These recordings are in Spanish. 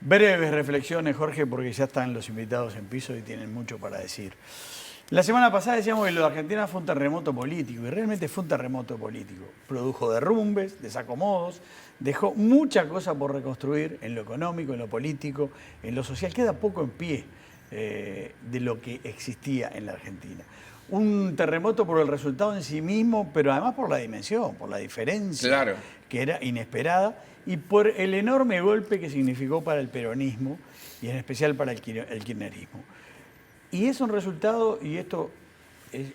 Breves reflexiones, Jorge, porque ya están los invitados en piso y tienen mucho para decir. La semana pasada decíamos que lo de Argentina fue un terremoto político, y realmente fue un terremoto político. Produjo derrumbes, desacomodos, dejó mucha cosa por reconstruir en lo económico, en lo político, en lo social. Queda poco en pie de lo que existía en la Argentina. Un terremoto por el resultado en sí mismo, pero además por la dimensión, por la diferencia, claro, que era inesperada, y por el enorme golpe que significó para el peronismo y en especial para el kirchnerismo. Y es un resultado, y esto es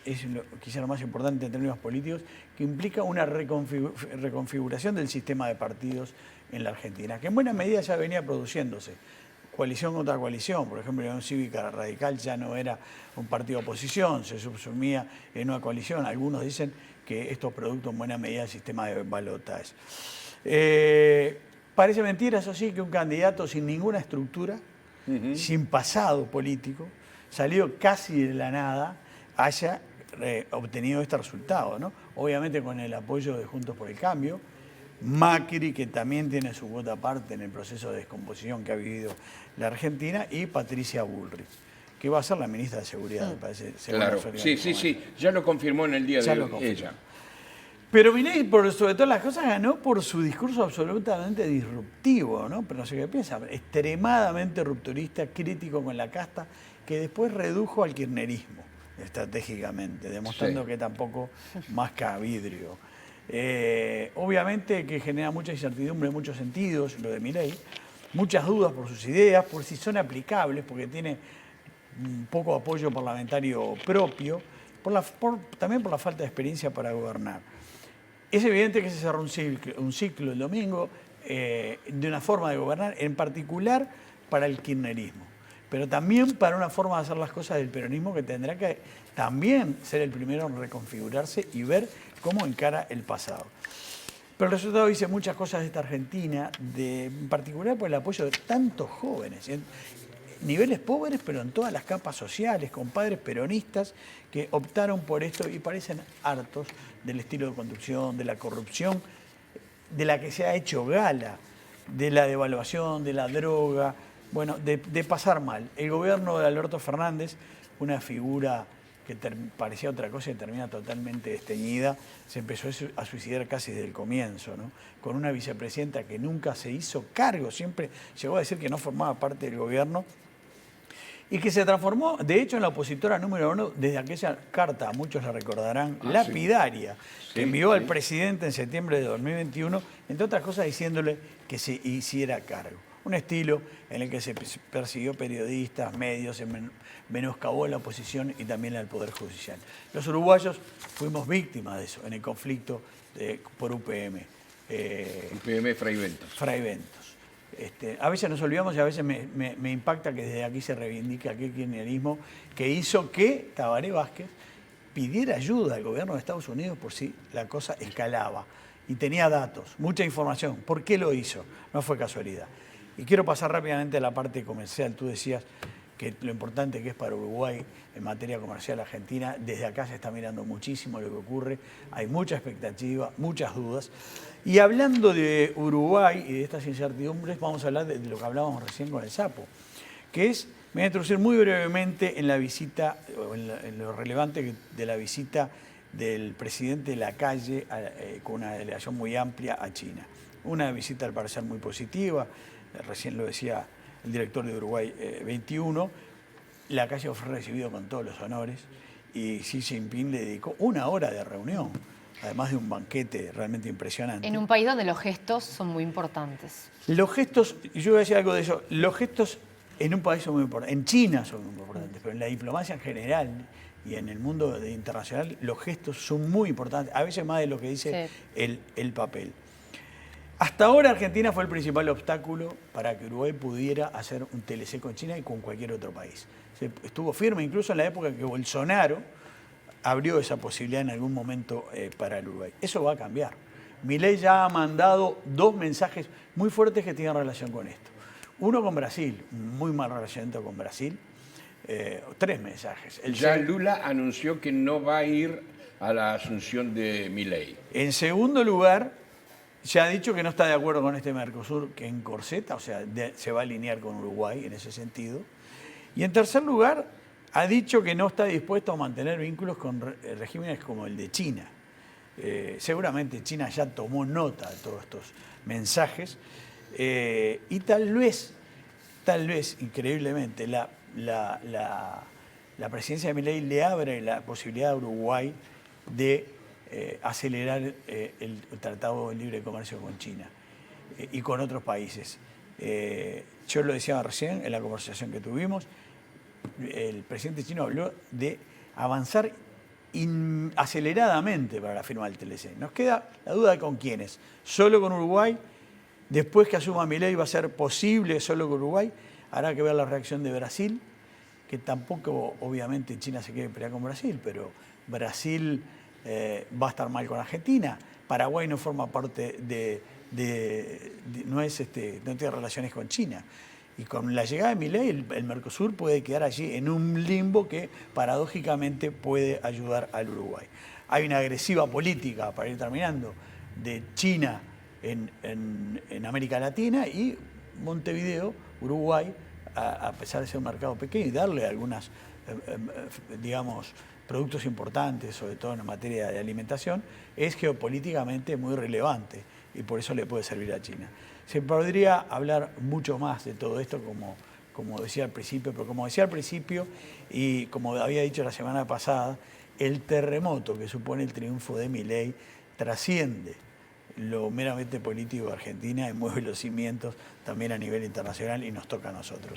quizá lo más importante en términos políticos, que implica una reconfiguración del sistema de partidos en la Argentina, que en buena medida ya venía produciéndose. Coalición contra coalición, por ejemplo, la Unión Cívica Radical ya no era un partido de oposición, se subsumía en una coalición. Algunos dicen que esto es producto en buena medida del sistema de balotaje. Parece mentira, eso sí, que un candidato sin ninguna estructura, sin pasado político, salido casi de la nada, haya obtenido este resultado, ¿no? Obviamente con el apoyo de Juntos por el Cambio, Macri, que también tiene su cuota aparte en el proceso de descomposición que ha vivido la Argentina, y Patricia Bullrich, que va a ser la ministra de Seguridad, me parece. claro. Sí, ya lo confirmó en el día de hoy ella. Pero Milei, sobre todas las cosas, ganó por su discurso absolutamente disruptivo, ¿no? Pero no sé qué piensa, extremadamente rupturista, crítico con la casta, que después redujo al kirchnerismo estratégicamente, demostrando que tampoco masca vidrio. Obviamente que genera mucha incertidumbre en muchos sentidos, lo de Milei, muchas dudas por sus ideas, por si son aplicables, porque tiene un poco apoyo parlamentario propio, también por la falta de experiencia para gobernar. Es evidente que se cerró un ciclo el domingo de una forma de gobernar, en particular para el kirchnerismo, pero también para una forma de hacer las cosas del peronismo que tendrá que también ser el primero en reconfigurarse y ver cómo encara el pasado. Pero el resultado dice muchas cosas de esta Argentina, en particular por el apoyo de tantos jóvenes, en niveles pobres, pero en todas las capas sociales, con padres peronistas que optaron por esto y parecen hartos del estilo de conducción, de la corrupción, de la que se ha hecho gala, de la devaluación, de la droga, bueno, de pasar mal. El gobierno de Alberto Fernández, una figura que parecía otra cosa y termina totalmente desteñida, se empezó a suicidar casi desde el comienzo, ¿no? Con una vicepresidenta que nunca se hizo cargo, siempre llegó a decir que no formaba parte del gobierno, y que se transformó, de hecho, en la opositora número 1 desde aquella carta, muchos la recordarán, lapidaria, que envió al presidente en septiembre de 2021, entre otras cosas diciéndole que se hiciera cargo. Un estilo en el que se persiguió periodistas, medios, se menoscabó la oposición y también al Poder Judicial. Los uruguayos fuimos víctimas de eso, en el conflicto por UPM. UPM Fray Ventos. Fray Ventos. A veces nos olvidamos y a veces me impacta que desde aquí se reivindique aquel kirchnerismo que hizo que Tabaré Vázquez pidiera ayuda al gobierno de Estados Unidos por si la cosa escalaba. Y tenía datos, mucha información. ¿Por qué lo hizo? No fue casualidad. Y quiero pasar rápidamente a la parte comercial. Tú decías que lo importante que es para Uruguay en materia comercial Argentina, desde acá se está mirando muchísimo lo que ocurre, hay mucha expectativa, muchas dudas. Y hablando de Uruguay y de estas incertidumbres, vamos a hablar de lo que hablábamos recién con el Sapo, que es, me voy a introducir muy brevemente en la visita, en lo relevante de la visita del presidente Lacalle con una delegación muy amplia a China. Una visita al parecer muy positiva, recién lo decía el director de Uruguay 21, Lacalle fue recibido con todos los honores y Xi Jinping le dedicó una hora de reunión, además de un banquete realmente impresionante. En un país donde los gestos son muy importantes. Los gestos, yo voy a decir algo de eso, los gestos en un país son muy importantes, en China son muy importantes, pero en la diplomacia en general y en el mundo internacional los gestos son muy importantes, a veces más de lo que dice el papel. Hasta ahora Argentina fue el principal obstáculo para que Uruguay pudiera hacer un TLC con China y con cualquier otro país. Estuvo firme incluso en la época en que Bolsonaro abrió esa posibilidad en algún momento para el Uruguay. Eso va a cambiar. Milei ya ha mandado 2 mensajes muy fuertes que tienen relación con esto. Uno con Brasil, muy mal relacionamiento con Brasil. 3 mensajes. Ya Lula anunció que no va a ir a la asunción de Milei. En segundo lugar, Ya ha dicho que no está de acuerdo con este Mercosur que encorseta, o sea, se va a alinear con Uruguay en ese sentido. Y en tercer lugar, ha dicho que no está dispuesto a mantener vínculos con regímenes como el de China. Seguramente China ya tomó nota de todos estos mensajes y tal vez, increíblemente, la presidencia de Milei le abre la posibilidad a Uruguay de acelerar el Tratado de Libre Comercio con China y con otros países. Yo lo decía recién en la conversación que tuvimos, el presidente chino habló de avanzar aceleradamente para la firma del TLC. Nos queda la duda de con quiénes. Solo con Uruguay. Después que asuma Milei va a ser posible solo con Uruguay. Habrá que ver la reacción de Brasil, que tampoco, obviamente, China se quiere pelear con Brasil, pero Brasil va a estar mal con Argentina. Paraguay no forma parte no tiene relaciones con China. Y con la llegada de Milei, el Mercosur puede quedar allí en un limbo que paradójicamente puede ayudar al Uruguay. Hay una agresiva política, para ir terminando, de China en América Latina y Montevideo, Uruguay, a pesar de ser un mercado pequeño y darle algunas, digamos, productos importantes, sobre todo en materia de alimentación, es geopolíticamente muy relevante y por eso le puede servir a China. Se podría hablar mucho más de todo esto, como decía al principio, pero como decía al principio y como había dicho la semana pasada, el terremoto que supone el triunfo de Milei trasciende lo meramente político de Argentina y mueve los cimientos también a nivel internacional y nos toca a nosotros.